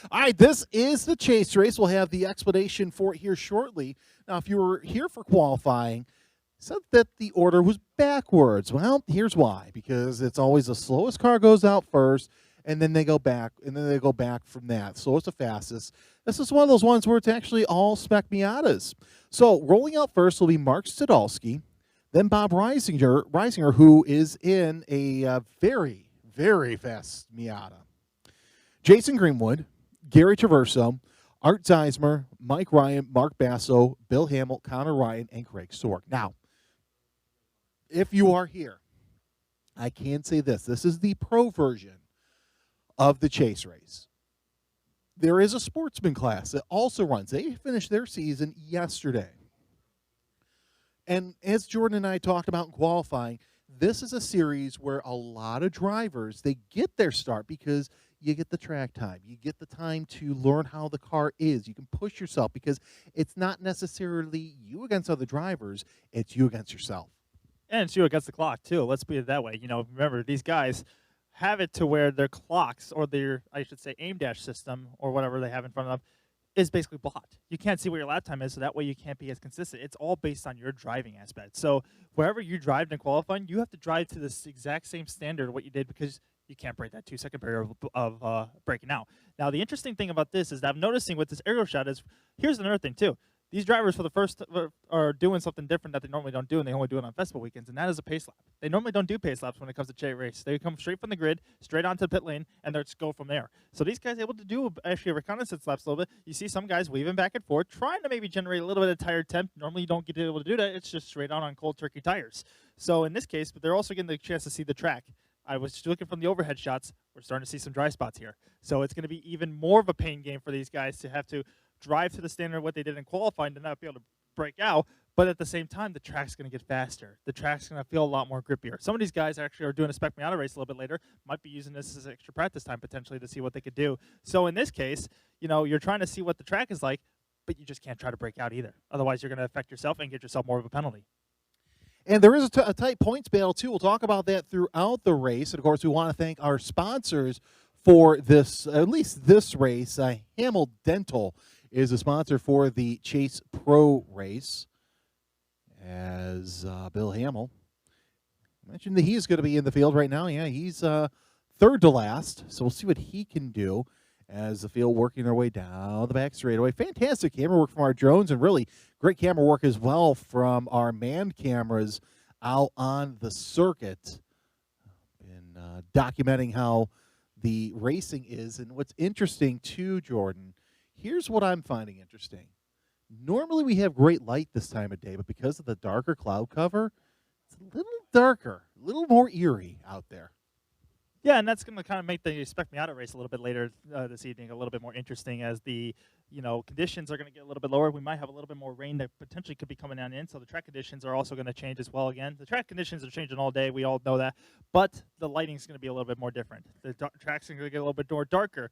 All right, this is the chase race. We'll have the explanation for it here shortly. Now, if you were here for qualifying, said that the order was backwards. Well, here's why. Because it's always the slowest car goes out first, and then they go back, and then they go back from that. Slowest to fastest. This is one of those ones where it's actually all Spec Miatas. So rolling out first will be Mark Stadolski, then Bob Reisinger, who is in a very, very fast Miata. Jason Greenwood, Gary Traverso, Art Zeismer, Mike Ryan, Mark Basso, Bill Hamill, Connor Ryan, and Craig Stork. Now, if you are here, I can say this. This is the pro version of the chase race. There is a sportsman class that also runs. They finished their season yesterday. And as Jordan and I talked about in qualifying, this is a series where a lot of drivers, they get their start because you get the track time. You get the time to learn how the car is. You can push yourself because it's not necessarily you against other drivers. It's you against yourself. And it's you against the clock, too. Let's put it that way. You know, remember, these guys have it to where their clocks or their, I should say, aim dash system or whatever they have in front of them is basically blocked. You can't see what your lap time is, so that way you can't be as consistent. It's all based on your driving aspect. So wherever you drive in qualifying, you have to drive to this exact same standard of what you did because you can't break that 2-second barrier of breaking out. Now, the interesting thing about this is that I'm noticing with this aerial shot is, here's another thing, too. These drivers, for the first, are doing something different that they normally don't do, and they only do it on festival weekends, and that is a pace lap. They normally don't do pace laps when it comes to chase race. They come straight from the grid, straight onto the pit lane, and they just go from there. So these guys are able to do actually a reconnaissance laps a little bit. You see some guys weaving back and forth, trying to maybe generate a little bit of tire temp. Normally you don't get able to do that. It's just straight on cold turkey tires. So in this case, but they're also getting the chance to see the track. I was just looking from the overhead shots. We're starting to see some dry spots here. So it's going to be even more of a pain game for these guys to have to drive to the standard of what they did in qualifying to not be able to break out, but at the same time, the track's going to get faster. The track's going to feel a lot more grippier. Some of these guys actually are doing a Spec Miata race a little bit later, might be using this as extra practice time potentially to see what they could do. So in this case, you know, you're trying to see what the track is like, but you just can't try to break out either. Otherwise, you're going to affect yourself and get yourself more of a penalty. And there is a tight points battle, too. We'll talk about that throughout the race. And, of course, we want to thank our sponsors for this, at least this race. Hamill Dental is a sponsor for the Chase Pro race, as Bill Hamill mentioned that he's going to be in the field right now. Yeah, he's third to last, so we'll see what he can do as the field working their way down the back straightaway. Fantastic camera work from our drones, and really great camera work as well from our manned cameras out on the circuit. And documenting how the racing is. And what's interesting, too, Jordan, here's what I'm finding interesting. Normally we have great light this time of day, but because of the darker cloud cover, it's a little darker, a little more eerie out there. Yeah, and that's going to kind of make the Spec Miata race a little bit later this evening a little bit more interesting as the conditions are going to get a little bit lower. We might have a little bit more rain that potentially could be coming down in, so the track conditions are also going to change as well again. The track conditions are changing all day. We all know that, but the lighting is going to be a little bit more different. The track's going to get a little bit more darker,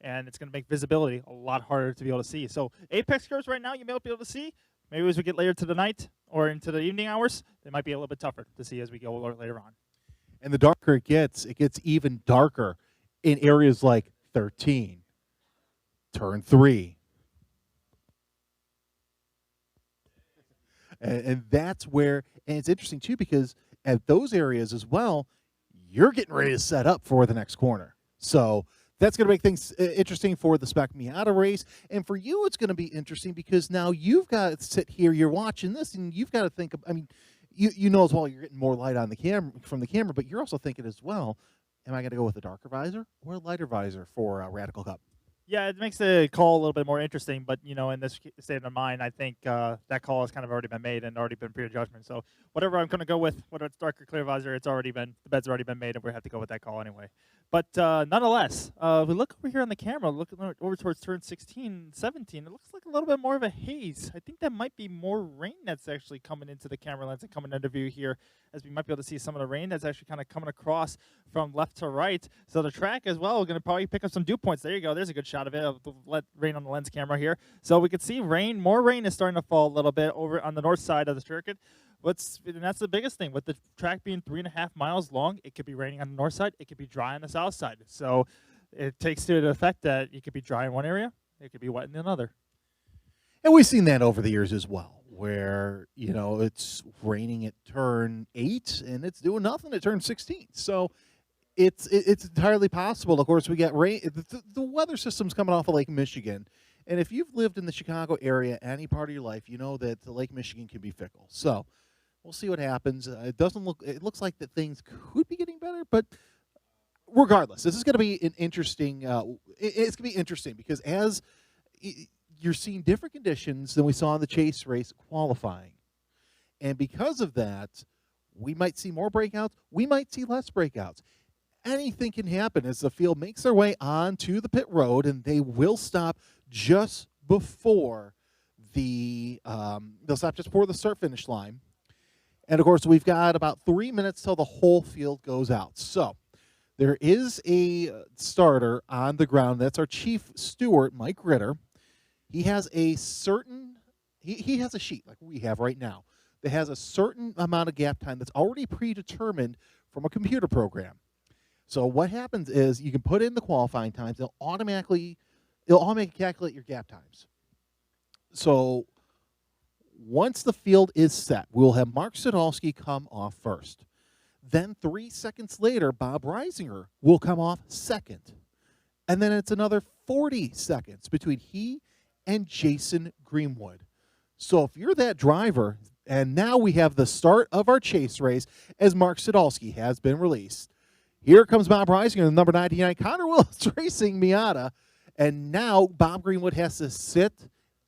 and it's going to make visibility a lot harder to be able to see. So apex curves right now you may not be able to see. Maybe as we get later to the night or into the evening hours, they might be a little bit tougher to see as we go later on. And the darker it gets even darker in areas like 13, turn 3. And that's where, and it's interesting too, because at those areas as well, you're getting ready to set up for the next corner. So that's going to make things interesting for the Spec Miata race. And for you, it's going to be interesting because now you've got to sit here, you're watching this, and you've got to think, I mean, you know as well you're getting more light on the camera from the camera, but you're also thinking as well, am I going to go with a darker visor or a lighter visor for Radical Cup? Yeah, it makes the call a little bit more interesting, but, in this state of mind, I think that call has kind of already been made and already been pre-judgment. So whatever I'm going to go with, whether it's dark or clear visor, the bed's already been made, and we have to go with that call anyway. But nonetheless, we look over here on the camera, looking over towards turn 16, 17, it looks like a little bit more of a haze. I think that might be more rain that's actually coming into the camera lens and coming into view here, as we might be able to see some of the rain that's actually kind of coming across from left to right. So the track as well, we're going to probably pick up some dew points. There you go. There's a good shot of it. I'll let rain on the lens camera here. So we can see more rain is starting to fall a little bit over on the north side of the circuit. And that's the biggest thing. With the track being 3.5 miles long, it could be raining on the north side. It could be dry on the south side. So it takes to the effect that you could be dry in one area, it could be wet in another. And we've seen that over the years as well, where it's raining at turn 8 and it's doing nothing at turn 16. So it's entirely possible. Of course, we get rain. The weather system's coming off of Lake Michigan, and if you've lived in the Chicago area any part of your life, you know that the Lake Michigan can be fickle. So we'll see what happens. It doesn't look. It looks like that things could be getting better, but regardless, this is going to be an interesting. It's going to be interesting because as you're seeing different conditions than we saw in the chase race qualifying, and because of that, we might see more breakouts. We might see less breakouts. Anything can happen as the field makes their way onto the pit road, and they will stop just before they'll stop just before the start finish line. And of course, we've got about 3 minutes till the whole field goes out. So there is a starter on the ground. That's our chief steward, Mike Ritter. He has a certain he has a sheet like we have right now that has a certain amount of gap time that's already predetermined from a computer program. So what happens is you can put in the qualifying times. It'll automatically calculate your gap times. So once the field is set, we'll have Mark Sadolski come off first. Then 3 seconds later, Bob Reisinger will come off second. And then it's another 40 seconds between he and Jason Greenwood. So if you're that driver, and now we have the start of our chase race as Mark Sadolski has been released. Here comes Bob Reisinger, the number 99. Connor Willis racing Miata. And now Bob Greenwood has to sit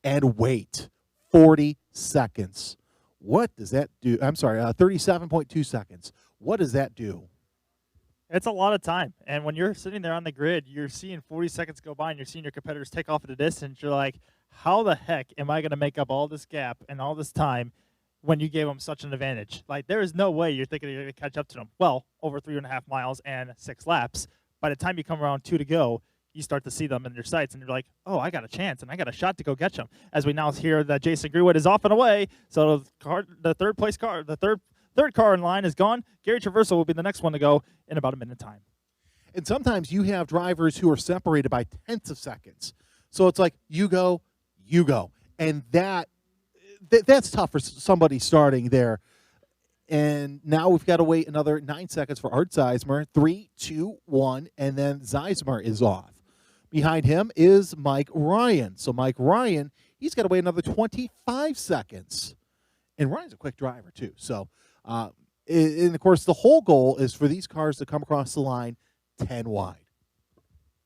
and wait 40 seconds. What does that do? I'm sorry, 37.2 seconds. What does that do? It's a lot of time. And when you're sitting there on the grid, you're seeing 40 seconds go by and you're seeing your competitors take off at a distance. You're like, how the heck am I going to make up all this gap and all this time when you gave them such an advantage? Like, there is no way you're thinking you're going to catch up to them. Well, over 3.5 miles and 6 laps. By the time you come around 2 to go, you start to see them in your sights, and you're like, oh, I got a chance, and I got a shot to go catch them. As we now hear that Jason Greenwood is off and away, so the third car in line is gone. Gary Traverso will be the next one to go in about a minute time. And sometimes you have drivers who are separated by tenths of seconds. So it's like, you go. And that's tough for somebody starting there. And now we've got to wait another 9 seconds for Art Zeismer. 3, 2, 1, and then Zeismer is off. Behind him is Mike Ryan. So Mike Ryan, he's got to wait another 25 seconds. And Ryan's a quick driver, too. So, and of course, the whole goal is for these cars to come across the line 10 wide.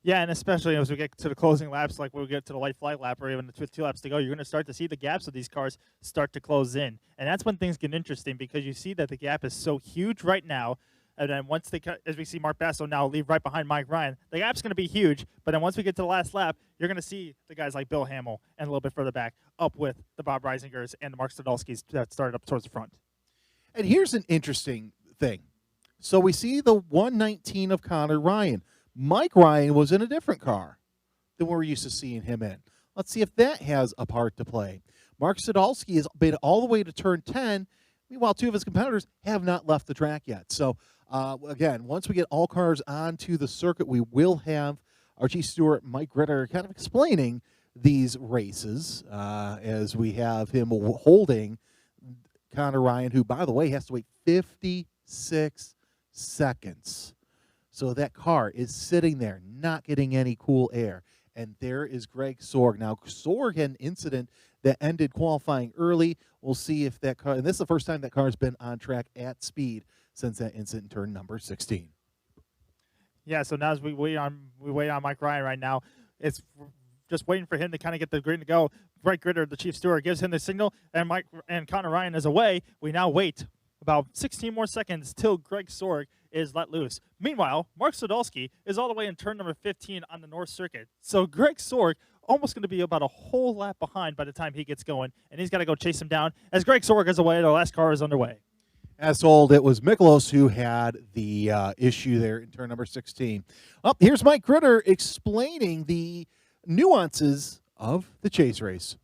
Yeah, and especially as we get to the closing laps, like when we get to the light flag lap or even with 2 laps to go, you're going to start to see the gaps of these cars start to close in. And that's when things get interesting because you see that the gap is so huge right now. And then once as we see Mark Basso now leave right behind Mike Ryan, the gap's going to be huge. But then once we get to the last lap, you're going to see the guys like Bill Hamill and a little bit further back up with the Bob Reisingers and the Mark Sadolskis that started up towards the front. And here's an interesting thing. So we see the 119 of Connor Ryan. Mike Ryan was in a different car than we're used to seeing him in. Let's see if that has a part to play. Mark Sadolski has been all the way to turn 10. Meanwhile, 2 of his competitors have not left the track yet. So, again, once we get all cars onto the circuit, we will have our chief steward, Mike Ritter, kind of explaining these races as we have him holding Connor Ryan, who, by the way, has to wait 56 seconds. So that car is sitting there, not getting any cool air. And there is Greg Sorg. Now, Sorg had an incident that ended qualifying early. We'll see if that car, and this is the first time that car has been on track at speed since that incident in turn number 16. Yeah, so now as we wait on Mike Ryan right now, it's just waiting for him to kind of get the green to go. Greg Ritter, the chief steward, gives him the signal, and Connor Ryan is away. We now wait about 16 more seconds till Greg Sorg is let loose. Meanwhile, Mark Sadolski is all the way in turn number 15 on the North Circuit. So Greg Sorg almost going to be about a whole lap behind by the time he gets going, and he's got to go chase him down. As Greg Sorg is away, the last car is underway. As told, it was Mikolos who had the issue there in turn number 16. Oh, here's Mike Ritter explaining the nuances of the chase race.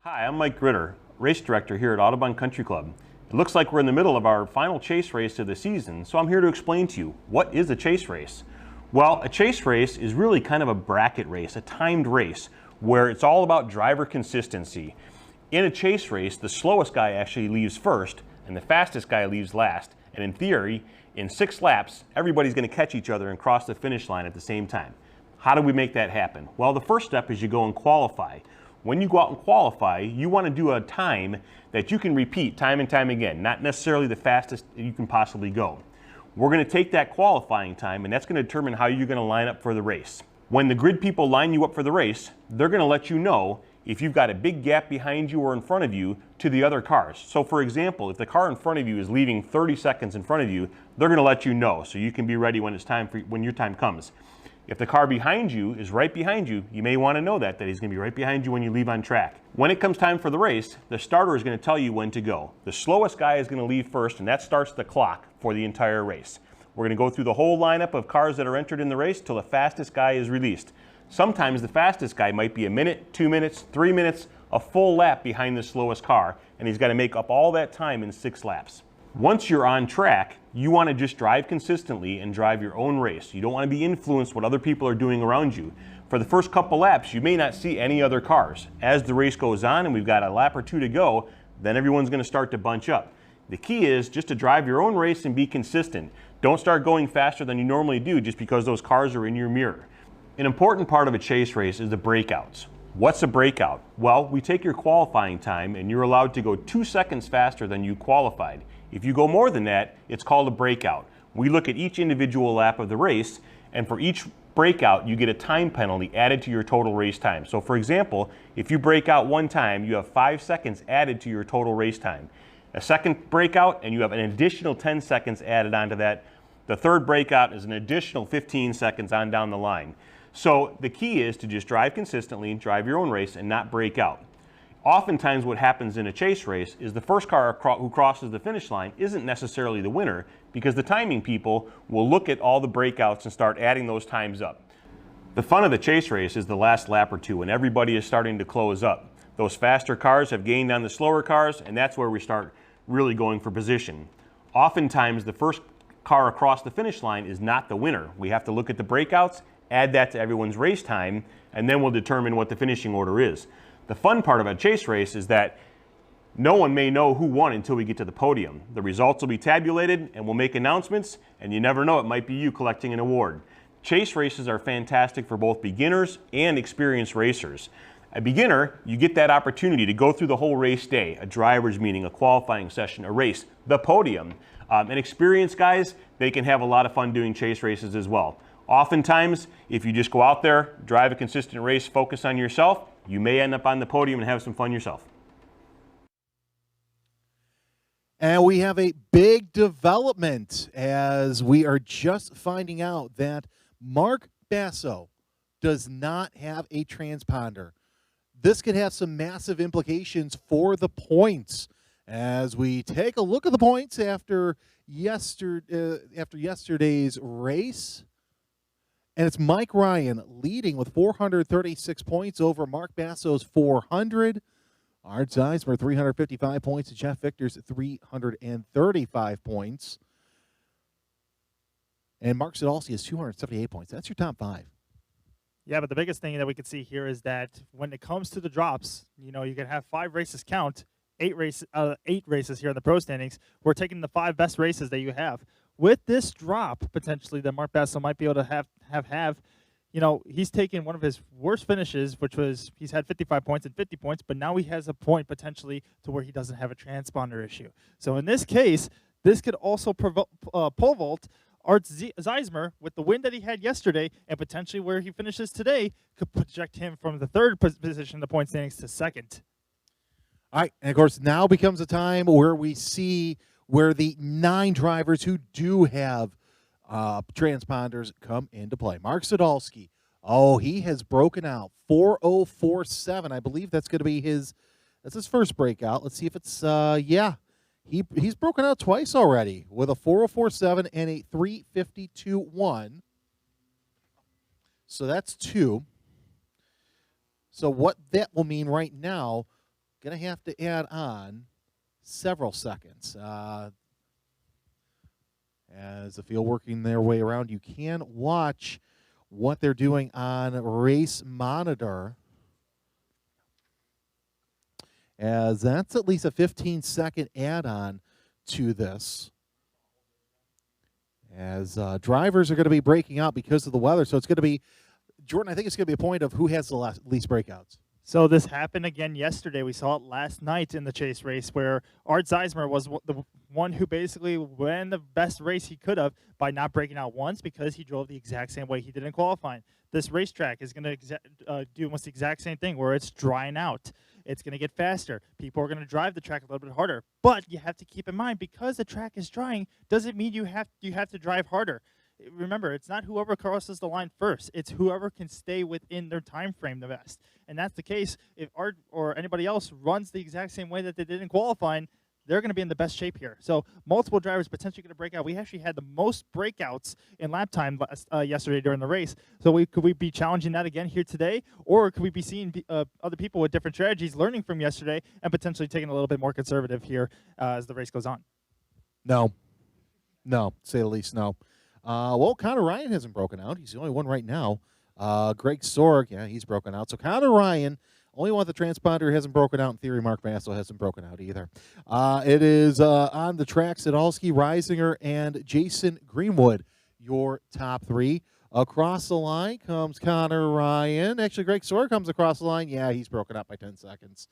Hi, I'm Mike Ritter, race director here at Autobahn Country Club. It looks like we're in the middle of our final chase race of the season, so I'm here to explain to you, what is a chase race? Well, a chase race is really kind of a bracket race, a timed race, where it's all about driver consistency. In a chase race, the slowest guy actually leaves first, and the fastest guy leaves last. And in theory, in 6 laps, everybody's going to catch each other and cross the finish line at the same time. How do we make that happen? Well, the first step is you go and qualify. When you go out and qualify, you want to do a time that you can repeat time and time again, not necessarily the fastest you can possibly go. We're going to take that qualifying time, and that's going to determine how you're going to line up for the race. When the grid people line you up for the race, they're going to let you know if you've got a big gap behind you or in front of you to the other cars. So for example, if the car in front of you is leaving 30 seconds in front of you, they're going to let you know so you can be ready when it's time when your time comes. If the car behind you is right behind you, you may want to know that he's going to be right behind you when you leave on track. When it comes time for the race, the starter is going to tell you when to go. The slowest guy is going to leave first, and that starts the clock for the entire race. We're going to go through the whole lineup of cars that are entered in the race till the fastest guy is released. Sometimes the fastest guy might be a minute, 2 minutes, 3 minutes, a full lap behind the slowest car, and he's got to make up all that time in 6 laps. Once you're on track, you want to just drive consistently and drive your own race. You don't want to be influenced what other people are doing around you. For the first couple laps, you may not see any other cars. As the race goes on and we've got a lap or 2 to go, then everyone's going to start to bunch up. The key is just to drive your own race and be consistent. Don't start going faster than you normally do just because those cars are in your mirror. An important part of a chase race is the breakouts. What's a breakout? Well, we take your qualifying time and you're allowed to go 2 seconds faster than you qualified. If you go more than that, it's called a breakout. We look at each individual lap of the race, and for each breakout, you get a time penalty added to your total race time. So for example, if you break out 1 time, you have 5 seconds added to your total race time. A second breakout, and you have an additional 10 seconds added onto that. The third breakout is an additional 15 seconds on down the line. So the key is to just drive consistently, drive your own race, and not break out. Oftentimes what happens in a chase race is the first car who crosses the finish line isn't necessarily the winner because the timing people will look at all the breakouts and start adding those times up. The fun of the chase race is the last lap or 2 when everybody is starting to close up. Those faster cars have gained on the slower cars, and that's where we start really going for position. Oftentimes the first car across the finish line is not the winner. We have to look at the breakouts, add that to everyone's race time, and then we'll determine what the finishing order is. The fun part of a chase race is that no one may know who won until we get to the podium. The results will be tabulated and we'll make announcements, and you never know, it might be you collecting an award. Chase races are fantastic for both beginners and experienced racers. A beginner, you get that opportunity to go through the whole race day, a driver's meeting, a qualifying session, a race, the podium. And experienced guys, they can have a lot of fun doing chase races as well. Oftentimes, if you just go out there, drive a consistent race, focus on yourself, you may end up on the podium and have some fun yourself. And we have a big development as we are just finding out that Mark Basso does not have a transponder. This could have some massive implications for the points as we take a look at the points after yesterday's race. And it's Mike Ryan leading with 436 points over Mark Basso's 400. Art Zeismer, 355 points, and Jeff Victor's 335 points. And Mark Sadalski has 278 points. That's your top 5. Yeah, but the biggest thing that we can see here is that when it comes to the drops, you know, you can have 5 races count, 8 races here in the pro standings. We're taking the 5 best races that you have. With this drop, potentially, that Mark Basso might be able to have, you know, he's taken one of his worst finishes, which was he's had 55 points and 50 points, but now he has a point potentially to where he doesn't have a transponder issue. So in this case, this could also pole vault Art Zeismer with the win that he had yesterday, and potentially where he finishes today could project him from the 3rd position in the point standings to 2nd. All right, and of course, now becomes a time where we see where the 9 drivers who do have transponders come into play. Mark Sadalski, he has broken out 4:047. I believe that's going to be his first breakout. Let's see if it's he's broken out twice already with a 4:047 and a 3:52.1. So that's 2. So what that will mean right now, going to have to add on several seconds. As the field working their way around, you can watch what they're doing on Race Monitor, as that's at least a 15-second add-on to this, as drivers are going to be breaking out because of the weather. So it's going to be, Jordan, I think it's going to be a point of who has the least breakouts. So this happened again yesterday. We saw it last night in the chase race where Art Zeismer was the one who basically ran the best race he could have by not breaking out once, because he drove the exact same way he did in qualifying. This racetrack is going to do almost the exact same thing, where it's drying out. It's going to get faster. People are going to drive the track a little bit harder. But you have to keep in mind, because the track is drying, doesn't mean you have to drive harder. Remember, it's not whoever crosses the line first. It's whoever can stay within their time frame the best. And that's the case. If Art or anybody else runs the exact same way that they did in qualifying, they're going to be in the best shape here. So multiple drivers potentially going to break out. We actually had the most breakouts in lap time yesterday during the race. So could we be challenging that again here today? Or could we be seeing other people with different strategies learning from yesterday and potentially taking a little bit more conservative here as the race goes on? No, to say the least, no. Well, Connor Ryan hasn't broken out. He's the only one right now. Greg Sorg, yeah, he's broken out. So Connor Ryan, only one the transponder hasn't broken out. In theory, Mark Basso hasn't broken out either. It is on the track, Sadalski, Reisinger, and Jason Greenwood, your top three. Across the line comes Connor Ryan. Actually, Greg Sorg comes across the line. Yeah, he's broken up by 10 seconds.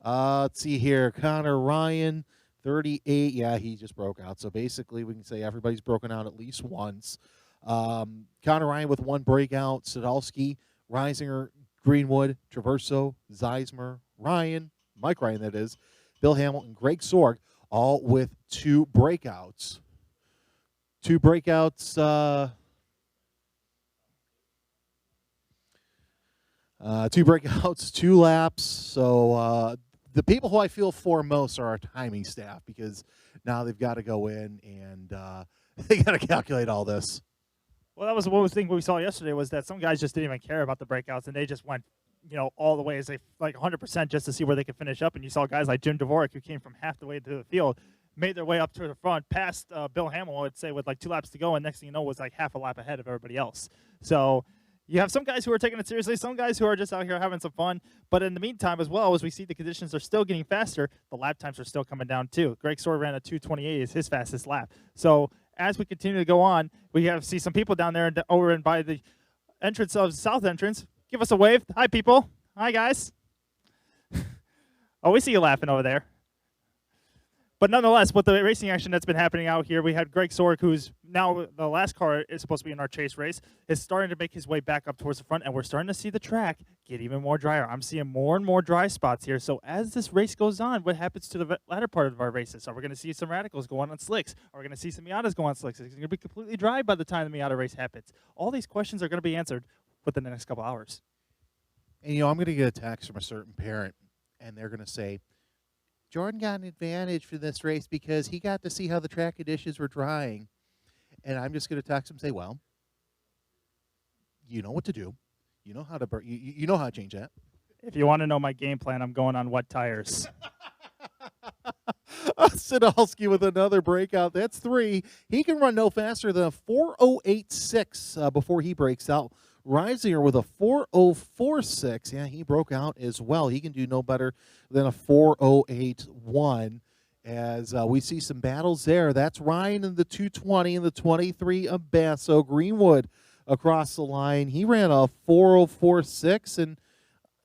Let's see here. Connor Ryan, 38. Yeah, he just broke out. So basically, we can say everybody's broken out at least once. Connor Ryan with one breakout. Sadalski, Reisinger, Greenwood, Traverso, Zeismer, Ryan, Mike Ryan, that is, Bill Hamilton, Greg Sorg, all with two breakouts. Two breakouts. Two breakouts, 2 laps. So the people who I feel for most are our timing staff, because now they've got to go in and they got to calculate all this. Well, that was one thing we saw yesterday, was that some guys just didn't even care about the breakouts, and they just went, all the way as they like 100% just to see where they could finish up. And you saw guys like Jim Dvorak, who came from half the way to the field, made their way up to the front, past Bill Hamill, I'd say, with like 2 laps to go, and next thing you know was like half a lap ahead of everybody else. So you have some guys who are taking it seriously, some guys who are just out here having some fun. But in the meantime, as well, as we see the conditions are still getting faster, the lap times are still coming down too. Greg Sorg ran a 2:28 is his fastest lap. So as we continue to go on, we see some people down there and over and by the entrance of South Entrance. Give us a wave. Hi, people. Hi, guys. Oh, we see you laughing over there. But nonetheless, with the racing action that's been happening out here, we had Greg Sorg, who's now the last car is supposed to be in our chase race, is starting to make his way back up towards the front, and we're starting to see the track get even more drier. I'm seeing more and more dry spots here. So as this race goes on, what happens to the latter part of our races? Are we going to see some radicals go on slicks? Are we going to see some Miatas go on slicks? Is it going to be completely dry by the time the Miata race happens? All these questions are going to be answered within the next couple hours. And, I'm going to get a text from a certain parent, and they're going to say, Jordan got an advantage for this race because he got to see how the track conditions were drying. And I'm just going to text him and say, well, you know what to do. You know how to you know how to change that. If you want to know my game plan, I'm going on wet tires. Sadalski with another breakout. That's 3. He can run no faster than a 4:08.6 before he breaks out. Reisinger with a 4:04.6. Yeah, he broke out as well. He can do no better than a 4:08.1. As we see some battles there. That's Ryan in the 2:20 and the 23 of Basso. Greenwood across the line. He ran a 4:04.6, and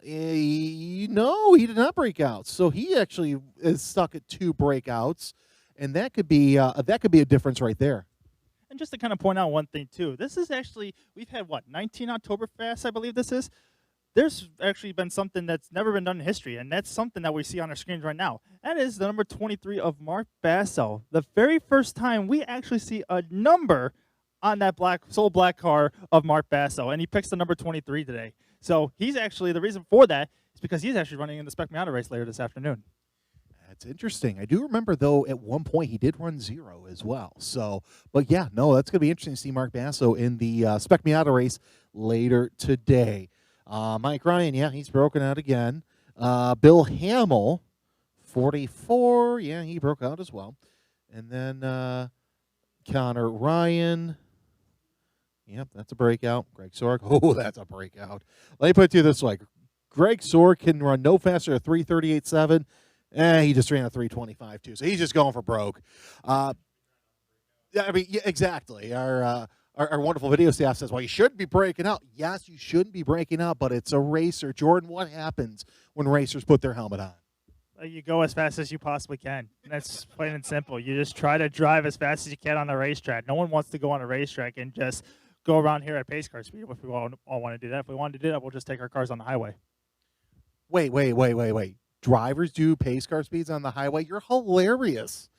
he did not break out. So he actually is stuck at 2 breakouts, and that could be a difference right there. And just to kind of point out one thing, too, this is actually, we've had, 19 Oktoberfast, I believe this is. There's actually been something that's never been done in history, and that's something that we see on our screens right now. That is the number 23 of Mark Basso. The very first time we actually see a number on that black car of Mark Basso, and he picks the number 23 today. So he's actually, the reason for that is because he's actually running in the Spec Miata race later this afternoon. That's interesting. I do remember, though, at one point he did run 0 as well. So, but yeah, no, that's going to be interesting to see Mark Basso in the Spec Miata race later today. Mike Ryan, yeah, he's broken out again. Bill Hamill, 44. Yeah, he broke out as well. And then Connor Ryan. Yep, that's a breakout. Greg Sork. Oh, that's a breakout. Let me put it to you this way. Greg Sork can run no faster at 3:38.7. He just ran a 3:25 too. So he's just going for broke. Yeah, I mean, yeah, exactly. Our wonderful video staff says, well, you shouldn't be breaking out. Yes, you shouldn't be breaking out, but it's a racer. Jordan, what happens when racers put their helmet on? You go as fast as you possibly can. That's plain and simple. You just try to drive as fast as you can on the racetrack. No one wants to go on a racetrack and just go around here at pace car speed if we all want to do that. If we wanted to do that, we'll just take our cars on the highway. Wait. Drivers do pace car speeds on the highway? You're hilarious.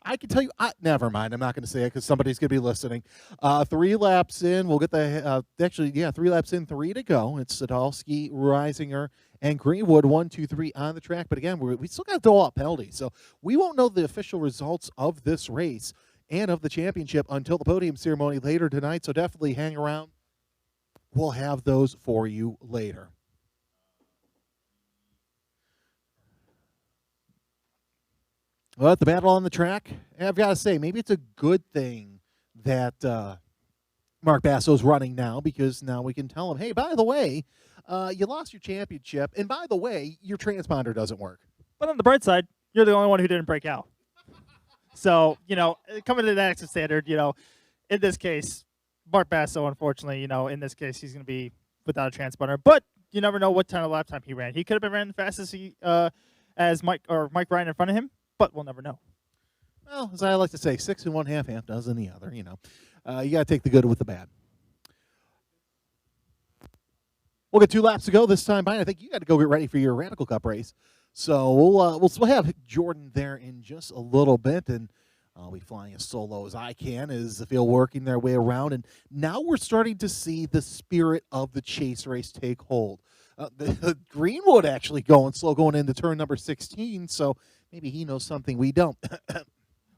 I can tell you, never mind. I'm not going to say it because somebody's going to be listening. 3 laps in. We'll get the, 3 laps in, 3 to go. It's Sadalski, Reisinger, and Greenwood, 1, 2, 3 on the track. But again, we still got to dole out penalties. So we won't know the official results of this race and of the championship until the podium ceremony later tonight. So definitely hang around. We'll have those for you later. Well, the battle on the track, I've got to say, maybe it's a good thing that Mark Basso's running now, because now we can tell him, hey, by the way, you lost your championship, and by the way, your transponder doesn't work. But on the bright side, you're the only one who didn't break out. So, coming to the exit standard, in this case, Mark Basso, unfortunately, in this case, he's going to be without a transponder. But you never know what kind of lap time he ran. He could have been ran fast as Mike Ryan in front of him. But we'll never know. Well, as I like to say, 6 in one, half dozen the other. You got to take the good with the bad. We'll get 2 laps to go this time, Brian. I think you got to go get ready for your Radical Cup race. So we'll have Jordan there in just a little bit, and I'll be flying as solo as I can as the field working their way around. And now we're starting to see the spirit of the chase race take hold. The Greenwood actually going slow going into turn number 16, so maybe he knows something we don't.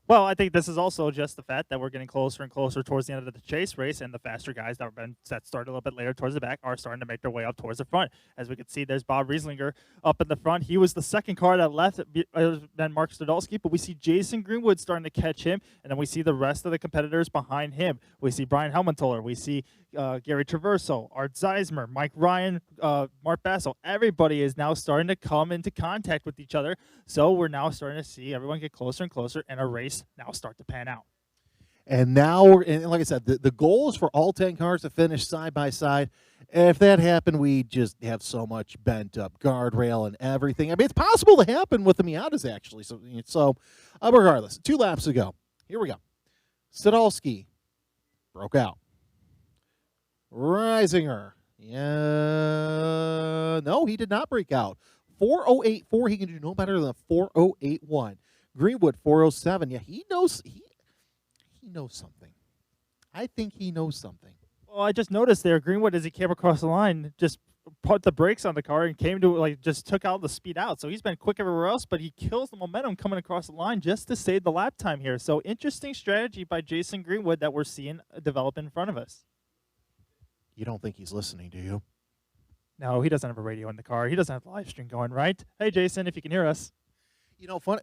Well, I think this is also just the fact that we're getting closer and closer towards the end of the chase race, and the faster guys that started a little bit later towards the back are starting to make their way up towards the front. As we can see, there's Bob Rieslinger up in the front. He was the second car that left, then Mark Stadolski, but we see Jason Greenwood starting to catch him, and then we see the rest of the competitors behind him. We see Brian Helmenthaler. We see Gary Traverso, Art Zeismer, Mike Ryan, Mark Basso. Everybody is now starting to come into contact with each other, so we're now starting to see everyone get closer and closer, and a race now start to pan out. And now, and like I said, the goal is for all 10 cars to finish side by side. If that happened, we just have so much bent up guardrail and everything. I mean, it's possible to happen with the Miatas, actually. So regardless, 2 laps to go. Here we go. Sadolski broke out. Reisinger. Yeah. No, he did not break out. 4:08.4. He can do no better than 4:08.1. Greenwood 4:07. Yeah, he knows something. I think he knows something. Well, I just noticed there, Greenwood, as he came across the line, just put the brakes on the car and came to, just took out the speed out. So he's been quick everywhere else, but he kills the momentum coming across the line just to save the lap time here. So interesting strategy by Jason Greenwood that we're seeing develop in front of us. You don't think he's listening, do you? No, he doesn't have a radio in the car. He doesn't have the live stream going, right? Hey, Jason, if you can hear us.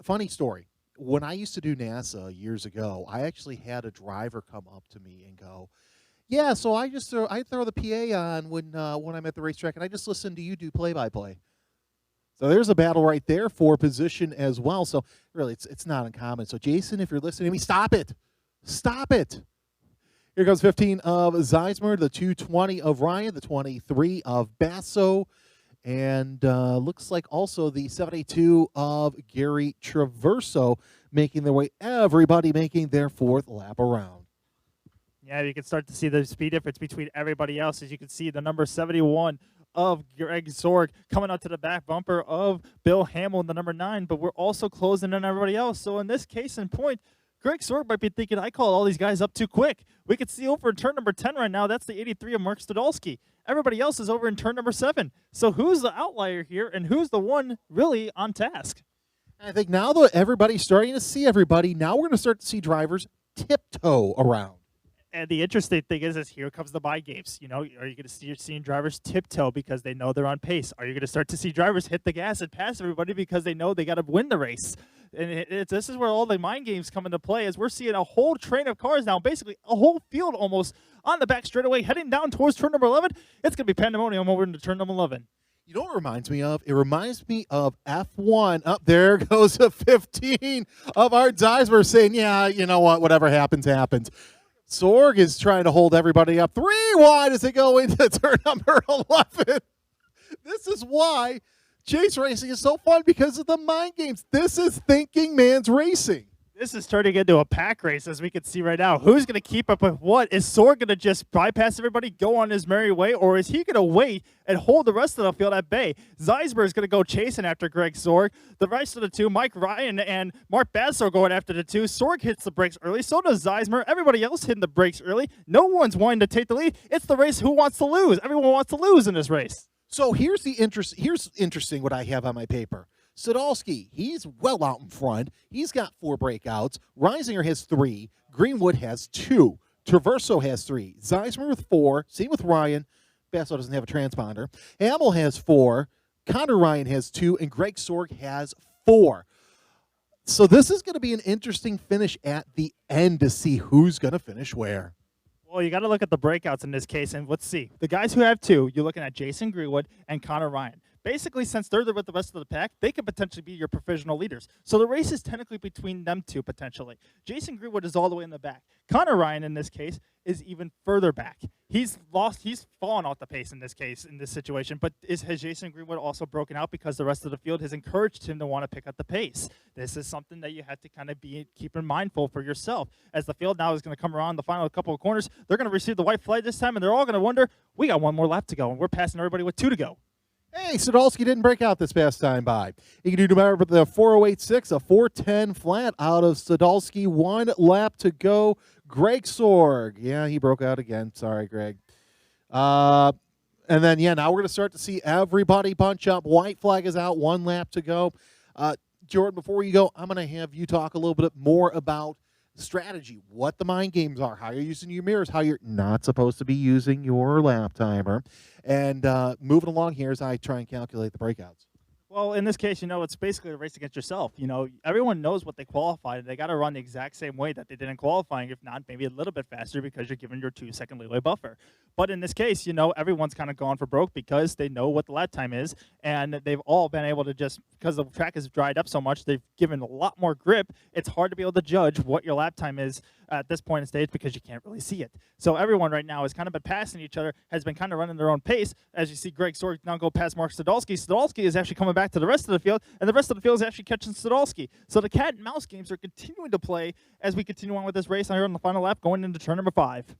Funny story. When I used to do NASA years ago, I actually had a driver come up to me and go, yeah, so I throw the PA on when I'm at the racetrack, and I just listen to you do play-by-play. So there's a battle right there for position as well. So really, it's not uncommon. So Jason, if you're listening to me, stop it. Stop it. Here comes 15 of Zeismer, the 220 of Ryan, the 23 of Basso, and looks like also the 72 of Gary Traverso making their way, everybody making their 4th lap around. Yeah, you can start to see the speed difference between everybody else. As you can see, the number 71 of Greg Sorg coming out to the back bumper of Bill Hamill in the number 9, but we're also closing in on everybody else. So in this case in point, Greg Sorg might be thinking, I called all these guys up too quick. We can see over in turn number 10 right now. That's the 83 of Mark Stadolski. Everybody else is over in turn number 7. So who's the outlier here, and who's the one really on task? I think now that everybody's starting to see everybody, now we're going to start to see drivers tiptoe around. And the interesting thing is here comes the mind games. Are you going to see seeing drivers tiptoe because they know they're on pace? Are you going to start to see drivers hit the gas and pass everybody because they know they got to win the race? And this is where all the mind games come into play, as we're seeing a whole train of cars now, basically a whole field almost on the back straightaway, heading down towards turn number 11. It's going to be pandemonium over into turn number 11. You know what it reminds me of? It reminds me of F1. Up there goes a 15 of Art Zeismer saying, yeah, you know what? Whatever happens, happens. Sorg is trying to hold everybody up 3 wide as they go into turn number 11. This is why chase racing is so fun, because of the mind games. This is thinking man's racing. This is turning into a pack race, as we can see right now. Who's going to keep up with what? Is Sorg going to just bypass everybody, go on his merry way, or is he going to wait and hold the rest of the field at bay? Zeismer is going to go chasing after Greg Sorg. The rest of the two, Mike Ryan and Mark Basso, going after the two. Sorg hits the brakes early. So does Zeismer. Everybody else hitting the brakes early. No one's wanting to take the lead. It's the race who wants to lose. Everyone wants to lose in this race. So here's interesting what I have on my paper. Sadalski, he's well out in front. He's got 4 breakouts. Reisinger has 3. Greenwood has 2. Traverso has 3. Zeismer with 4. Same with Ryan. Basso doesn't have a transponder. Hamill has 4. Connor Ryan has 2. And Greg Sorg has 4. So this is going to be an interesting finish at the end to see who's going to finish where. Well, you got to look at the breakouts in this case, and let's see. The guys who have 2, you're looking at Jason Greenwood and Connor Ryan. Basically, since they're there with the rest of the pack, they could potentially be your provisional leaders. So the race is technically between them 2, potentially. Jason Greenwood is all the way in the back. Connor Ryan, in this case, is even further back. He's fallen off the pace in this case, in this situation, but has Jason Greenwood also broken out because the rest of the field has encouraged him to want to pick up the pace? This is something that you have to kind of keep in mindful for yourself. As the field now is going to come around the final couple of corners, they're going to receive the white flag this time, and they're all going to wonder, we got 1 more lap to go, and we're passing everybody with 2 to go. Hey, Sadalski didn't break out this past time by. He can do no matter but the 408.6, a 410 flat out of Sadalski. 1 lap to go. Greg Sorg. Yeah, he broke out again. Sorry, Greg. And then, yeah, now we're going to start to see everybody bunch up. White flag is out. 1 lap to go. Jordan, before you go, I'm going to have you talk a little bit more about strategy, what the mind games are, how you're using your mirrors, how you're not supposed to be using your lap timer, and moving along here as I try and calculate the breakouts. Well, in this case, it's basically a race against yourself. Everyone knows what they qualified. They got to run the exact same way that they did in qualifying, if not maybe a little bit faster, because you're given your 2-second leeway buffer. But in this case, everyone's kind of gone for broke because they know what the lap time is, and they've all been able to just, because the track has dried up so much, they've given a lot more grip. It's hard to be able to judge what your lap time is at this point in stage because you can't really see it. So everyone right now has kind of been passing each other, has been kind of running their own pace. As you see Greg Sorg now go past Mark Sadalski. Sadalski is actually coming back to the rest of the field, and the rest of the field is actually catching Sadalski. So the cat and mouse games are continuing to play as we continue on with this race here on the final lap going into turn number 5.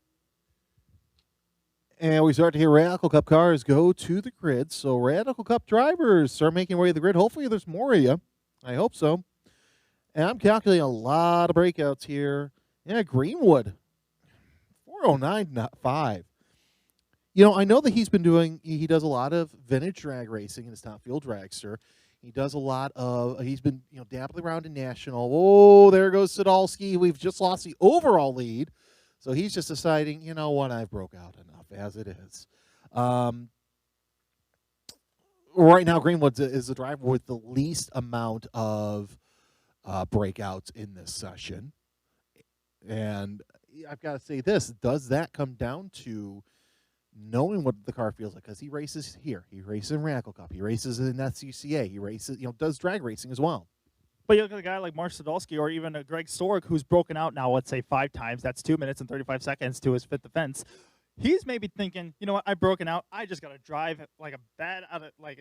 And we start to hear Radical Cup cars go to the grid. So Radical Cup drivers start making their way to the grid. Hopefully there's more of you. I hope so. And I'm calculating a lot of breakouts here. Yeah, Greenwood, 409.5. I know that he does a lot of vintage drag racing in his Top Fuel Dragster. He does a lot of, he's been, dabbling around in National. Oh, there goes Sadalski. We've just lost the overall lead. So he's just deciding, you know what, I've broke out enough as it is. Right now, Greenwood is the driver with the least amount of breakouts in this session. And I've got to say this, does that come down to knowing what the car feels like? Because he races here. He races in Radical Cup. He races in SCCA. He races, does drag racing as well. But you look at a guy like Mark Sadalski or even a Greg Sorg who's broken out now, let's say 5 times. That's 2 minutes and 35 seconds to his 5th defense. He's maybe thinking, you know what, I've broken out. I just got to drive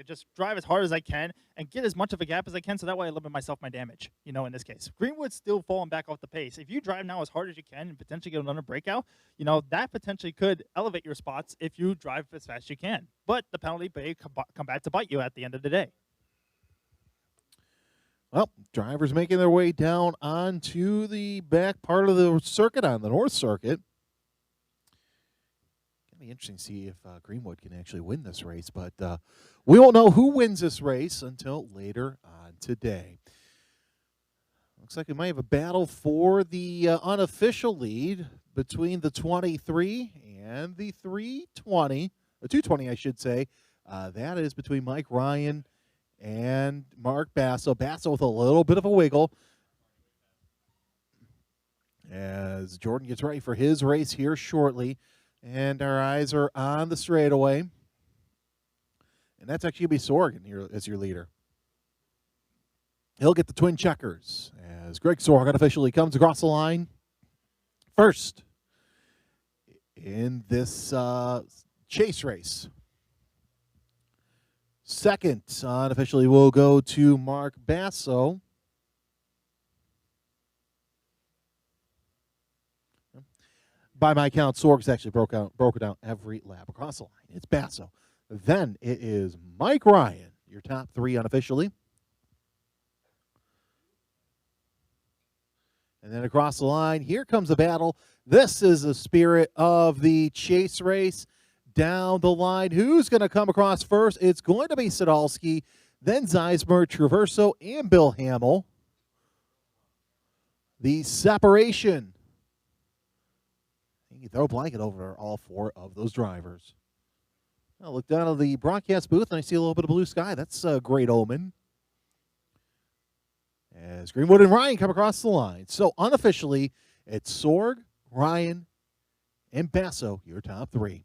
just drive as hard as I can and get as much of a gap as I can so that way I limit myself my damage, in this case. Greenwood's still falling back off the pace. If you drive now as hard as you can and potentially get another breakout, that potentially could elevate your spots if you drive as fast as you can. But the penalty may come back to bite you at the end of the day. Well, drivers making their way down onto the back part of the circuit on the North Circuit. It'll be interesting to see if Greenwood can actually win this race, but we won't know who wins this race until later on today. Looks like we might have a battle for the unofficial lead. between the 23 and the 320, the 220, I should say. That is between Mike Ryan and Mark Basso. Basso with a little bit of a wiggle as Jordan gets ready for his race here shortly. And our eyes are on the straightaway. And that's actually going to be Sorg here as your leader. He'll get the twin checkers as Greg Sorg unofficially comes across the line first in this chase race. Second, unofficially, will go to Mark Basso. By my count, Sorg's actually broken down every lap across the line. It's Basso. Then it is Mike Ryan, your top three unofficially. And then across the line, here comes the battle. This is the spirit of the chase race. Down the line, who's going to come across first? It's going to be Sadalski, then Zeismer, Traverso, and Bill Hamill. The separation. You can throw a blanket over all four of those drivers. I look down at the broadcast booth and I see a little bit of blue sky. That's a great omen. As Greenwood and Ryan come across the line. So unofficially, it's Sorg, Ryan, and Basso, your top three.